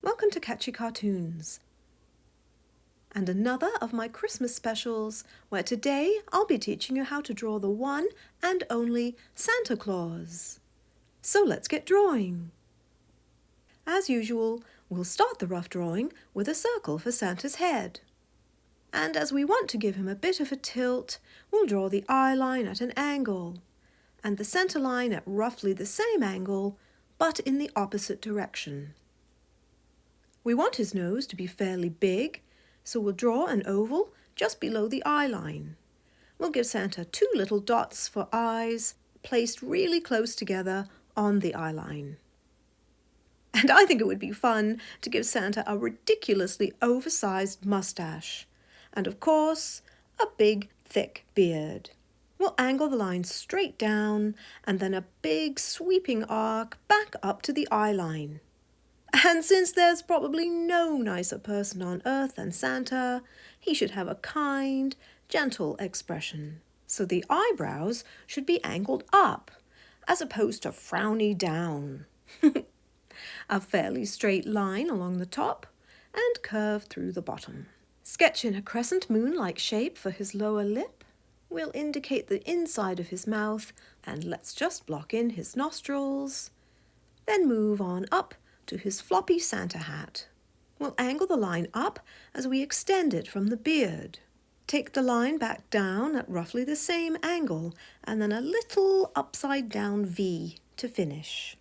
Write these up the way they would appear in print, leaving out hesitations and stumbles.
Welcome to Catchy Cartoons, and another of my Christmas specials where today I'll be teaching you how to draw the one and only Santa Claus. So let's get drawing. As usual, we'll start the rough drawing with a circle for Santa's head. And as we want to give him a bit of a tilt, we'll draw the eye line at an angle and the center line at roughly the same angle but in the opposite direction. We want his nose to be fairly big, so we'll draw an oval just below the eye line. We'll give Santa two little dots for eyes placed really close together on the eye line. And I think it would be fun to give Santa a ridiculously oversized mustache. And of course, a big, thick beard. We'll angle the line straight down and then a big sweeping arc back up to the eye line. And since there's probably no nicer person on earth than Santa, he should have a kind, gentle expression. So the eyebrows should be angled up, as opposed to frowny down. A fairly straight line along the top and curve through the bottom. Sketch in a crescent moon-like shape for his lower lip. We'll indicate the inside of his mouth, and let's just block in his nostrils. Then move on up to his floppy Santa hat. We'll angle the line up as we extend it from the beard. Take the line back down at roughly the same angle and then a little upside down V to finish.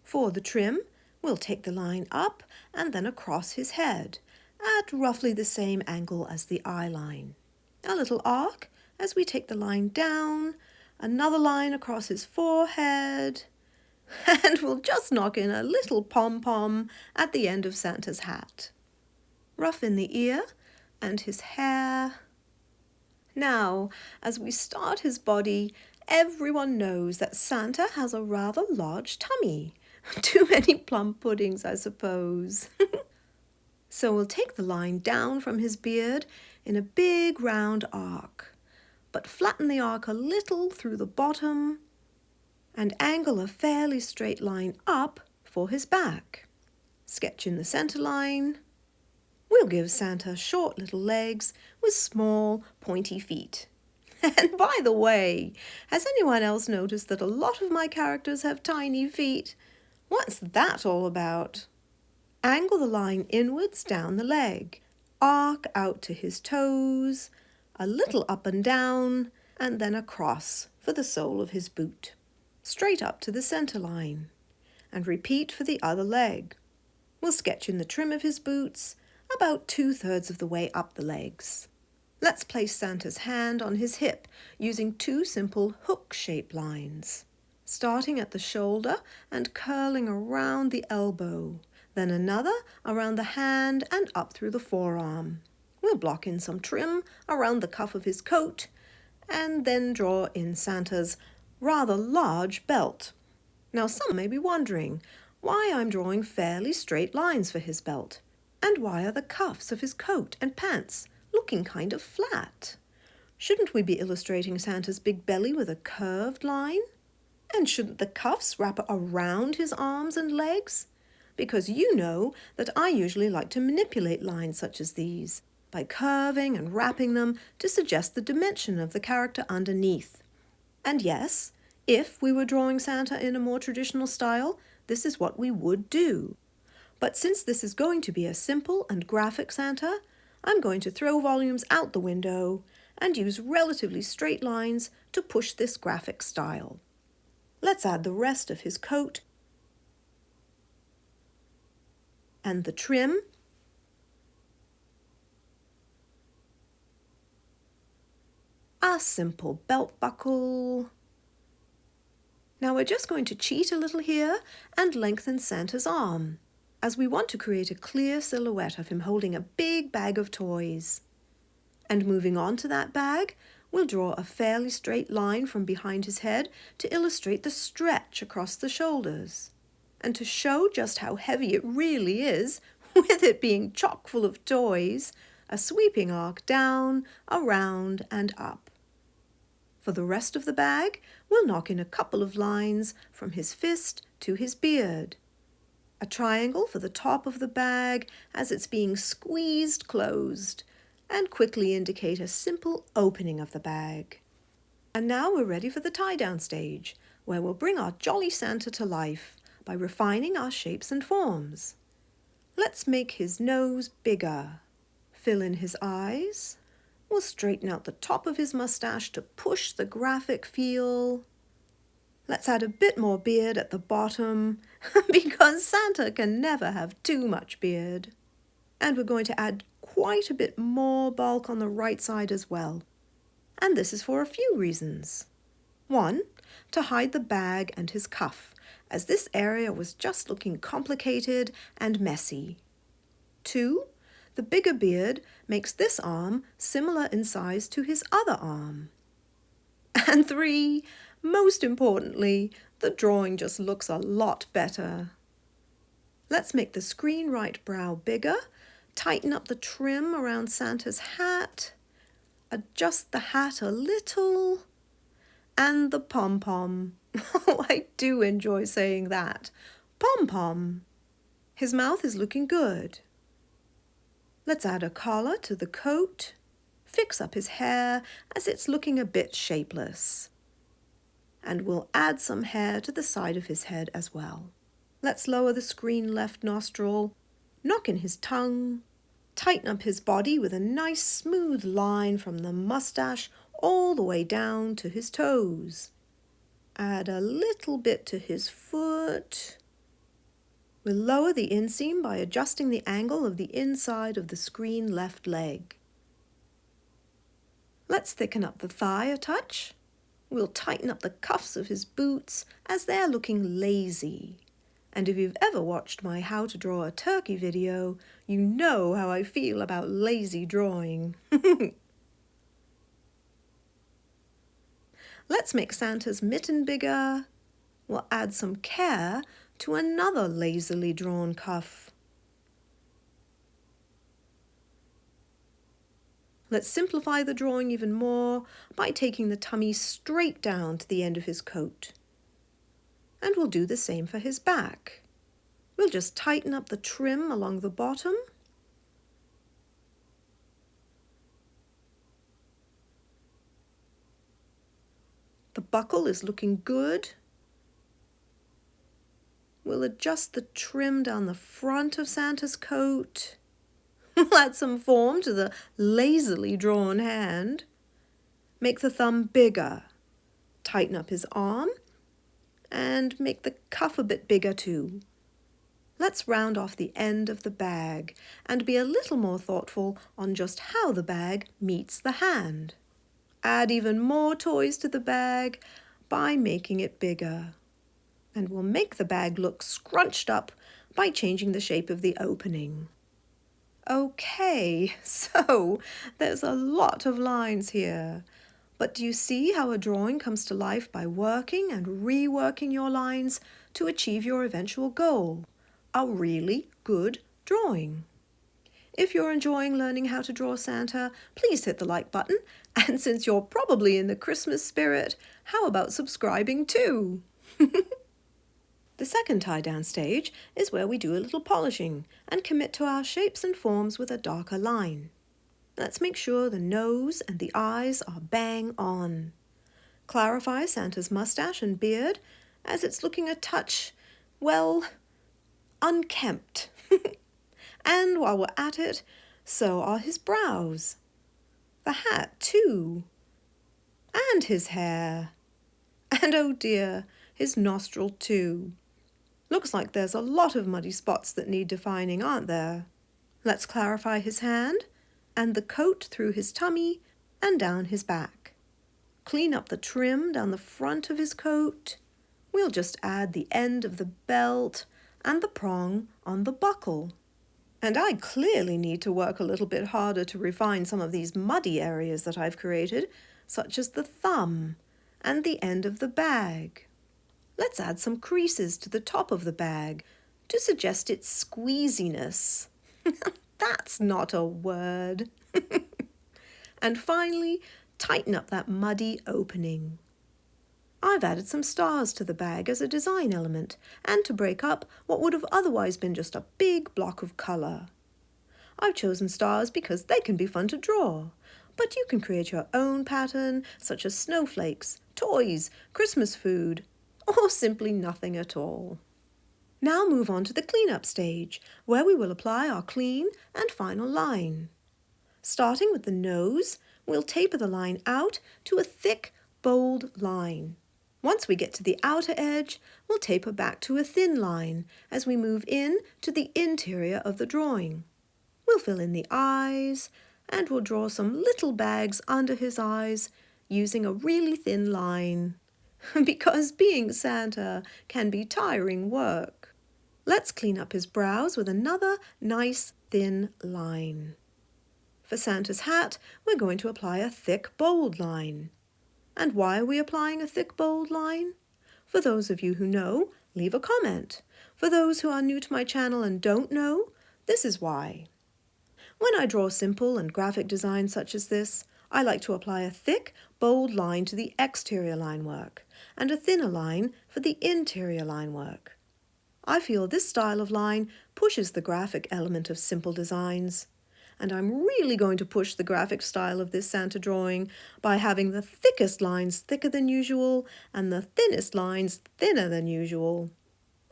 For the trim, we'll take the line up and then across his head at roughly the same angle as the eye line. A little arc as we take the line down, another line across his forehead, and we'll just knock in a little pom-pom at the end of Santa's hat. Rough in the ear and his hair. Now, as we start his body, everyone knows that Santa has a rather large tummy. Too many plum puddings, I suppose. So we'll take the line down from his beard in a big round arc, but flatten the arc a little through the bottom and angle a fairly straight line up for his back. Sketch in the center line. We'll give Santa short little legs with small pointy feet. And by the way, has anyone else noticed that a lot of my characters have tiny feet? What's that all about? Angle the line inwards down the leg, arc out to his toes, a little up and down, and then across for the sole of his boot. Straight up to the center line, and repeat for the other leg. We'll sketch in the trim of his boots, about 2/3 of the way up the legs. Let's place Santa's hand on his hip using two simple hook-shaped lines, starting at the shoulder and curling around the elbow, then another around the hand and up through the forearm. We'll block in some trim around the cuff of his coat, and then draw in Santa's rather large belt. Now some may be wondering why I'm drawing fairly straight lines for his belt, and why are the cuffs of his coat and pants looking kind of flat? Shouldn't we be illustrating Santa's big belly with a curved line? And shouldn't the cuffs wrap around his arms and legs? Because you know that I usually like to manipulate lines such as these by curving and wrapping them to suggest the dimension of the character underneath. And yes, if we were drawing Santa in a more traditional style, this is what we would do. But since this is going to be a simple and graphic Santa, I'm going to throw volumes out the window and use relatively straight lines to push this graphic style. Let's add the rest of his coat and the trim, a simple belt buckle. Now we're just going to cheat a little here and lengthen Santa's arm, as we want to create a clear silhouette of him holding a big bag of toys. And moving on to that bag, we'll draw a fairly straight line from behind his head to illustrate the stretch across the shoulders, and to show just how heavy it really is, with it being chock full of toys, a sweeping arc down, around, and up. For the rest of the bag, we'll knock in a couple of lines from his fist to his beard. A triangle for the top of the bag as it's being squeezed closed, and quickly indicate a simple opening of the bag. And now we're ready for the tie-down stage, where we'll bring our jolly Santa to life by refining our shapes and forms. Let's make his nose bigger. Fill in his eyes. We'll straighten out the top of his mustache to push the graphic feel. Let's add a bit more beard at the bottom, because Santa can never have too much beard. And we're going to add quite a bit more bulk on the right side as well. And this is for a few reasons. 1, to hide the bag and his cuff, as this area was just looking complicated and messy. 2, the bigger beard makes this arm similar in size to his other arm. And 3, most importantly, the drawing just looks a lot better. Let's make the screen right brow bigger, tighten up the trim around Santa's hat, adjust the hat a little, and the pom-pom. Oh, I do enjoy saying that. Pom-pom. His mouth is looking good. Let's add a collar to the coat, fix up his hair as it's looking a bit shapeless. And we'll add some hair to the side of his head as well. Let's lower the screen left nostril, knock in his tongue, tighten up his body with a nice smooth line from the mustache all the way down to his toes. Add a little bit to his foot. We'll lower the inseam by adjusting the angle of the inside of the screen left leg. Let's thicken up the thigh a touch. We'll tighten up the cuffs of his boots as they're looking lazy. And if you've ever watched my How to Draw a Turkey video, you know how I feel about lazy drawing. Let's make Santa's mitten bigger. We'll add some care to another lazily drawn cuff. Let's simplify the drawing even more by taking the tummy straight down to the end of his coat. And we'll do the same for his back. We'll just tighten up the trim along the bottom. The buckle is looking good. We'll adjust the trim down the front of Santa's coat. We'll add some form to the lazily drawn hand. Make the thumb bigger. Tighten up his arm. And make the cuff a bit bigger too. Let's round off the end of the bag and be a little more thoughtful on just how the bag meets the hand. Add even more toys to the bag by making it bigger. And we'll make the bag look scrunched up by changing the shape of the opening. Okay, so there's a lot of lines here. But do you see how a drawing comes to life by working and reworking your lines to achieve your eventual goal? A really good drawing. If you're enjoying learning how to draw Santa, please hit the like button. And since you're probably in the Christmas spirit, how about subscribing too? The second tie-down stage is where we do a little polishing and commit to our shapes and forms with a darker line. Let's make sure the nose and the eyes are bang on. Clarify Santa's mustache and beard as it's looking a touch, well, unkempt. And while we're at it, so are his brows. The hat too. And his hair. And oh dear, his nostril too. Looks like there's a lot of muddy spots that need defining, aren't there? Let's clarify his hand and the coat through his tummy and down his back. Clean up the trim down the front of his coat. We'll just add the end of the belt and the prong on the buckle. And I clearly need to work a little bit harder to refine some of these muddy areas that I've created, such as the thumb and the end of the bag. Let's add some creases to the top of the bag to suggest its squeeziness. That's not a word. And finally, tighten up that muddy opening. I've added some stars to the bag as a design element and to break up what would have otherwise been just a big block of colour. I've chosen stars because they can be fun to draw, but you can create your own pattern such as snowflakes, toys, Christmas food, or simply nothing at all. Now move on to the cleanup stage, where we will apply our clean and final line. Starting with the nose, we'll taper the line out to a thick, bold line. Once we get to the outer edge, we'll taper back to a thin line as we move in to the interior of the drawing. We'll fill in the eyes, and we'll draw some little bags under his eyes using a really thin line. Because being Santa can be tiring work. Let's clean up his brows with another nice thin line. For Santa's hat, we're going to apply a thick, bold line. And why are we applying a thick, bold line? For those of you who know, leave a comment. For those who are new to my channel and don't know, this is why. When I draw simple and graphic designs such as this, I like to apply a thick, bold line to the exterior line work and a thinner line for the interior line work. I feel this style of line pushes the graphic element of simple designs. And I'm really going to push the graphic style of this Santa drawing by having the thickest lines thicker than usual and the thinnest lines thinner than usual.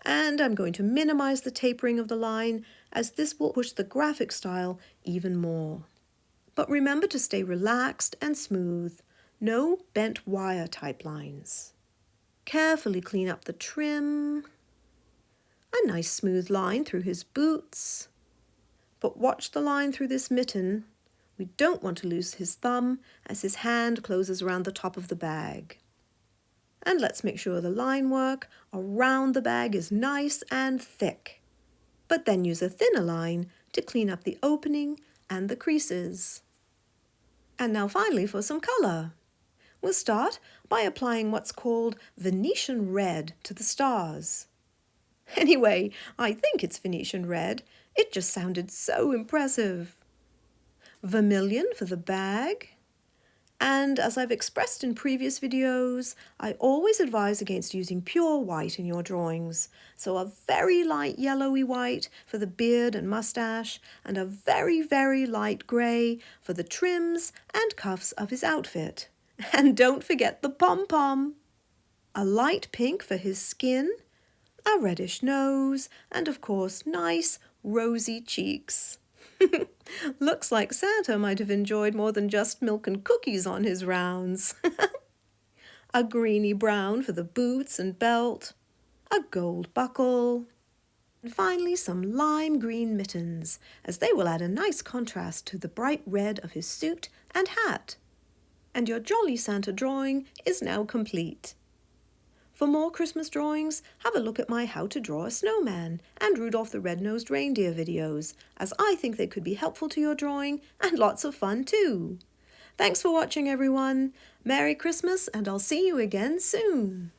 And I'm going to minimize the tapering of the line as this will push the graphic style even more. But remember to stay relaxed and smooth, no bent wire type lines. Carefully clean up the trim. A nice smooth line through his boots. But watch the line through this mitten. We don't want to lose his thumb as his hand closes around the top of the bag. And let's make sure the line work around the bag is nice and thick. But then use a thinner line to clean up the opening and the creases. And now finally for some colour. We'll start by applying what's called Venetian red to the stars. Anyway, I think it's Venetian red. It just sounded so impressive. Vermilion for the bag. And as I've expressed in previous videos, I always advise against using pure white in your drawings. So a very light yellowy white for the beard and mustache, and a very, very light grey for the trims and cuffs of his outfit. And don't forget the pom-pom. A light pink for his skin, a reddish nose, and of course nice rosy cheeks. Looks like Santa might have enjoyed more than just milk and cookies on his rounds. A greeny brown for the boots and belt, a gold buckle, and finally some lime green mittens, as they will add a nice contrast to the bright red of his suit and hat. And your Jolly Santa drawing is now complete. For more Christmas drawings, have a look at my How to Draw a Snowman and Rudolph the Red-Nosed Reindeer videos, as I think they could be helpful to your drawing and lots of fun too. Thanks for watching, everyone. Merry Christmas, and I'll see you again soon.